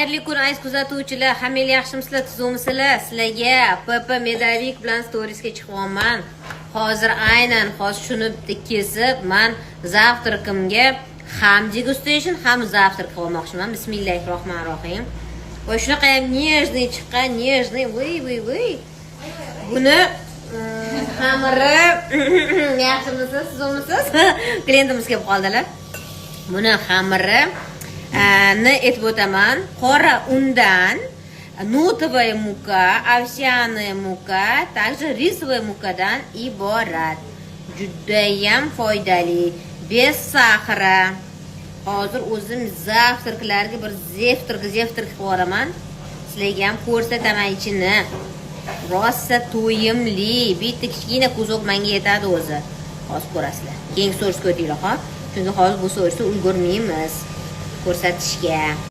Xayrli kun aziz kuzatuvchilar, hammalar yaxshimisizlar, tuzukmisizlar? Sizlarga PP Medavik bilan storiesga chiqyapman. Hozir aynan shuni kesib, men zavtraqimga ham degustation, ham zavtraq qilmoqchiman. Bismillahirrohmanirrohim. Voy shunaqa ham nежный chiqqan, nежный. Voy. Buni xamiri yaxshimisiz, sizmisiz? Klientimiz kelib qoldilar. Buni xamiri ni aytib o'taman. Qora undan nutovая мука, овсяная мука, также рисовая мукаdan iborat. Judayam foydali, bez sahra. Hozir o'zim zavtraqlarga bir zeftrq qilib yuboraman. Sizlarga ham ko'rsataman ichini. Rosa to'yimli, bitta kichkina kuzok menga yetadi o'zi. Hozir ko'rasizlar. Keyingi so'rishga o'tinglar, ha? Chunki hozir bu so'rishni ulgurmaymiz ko'rsatishga.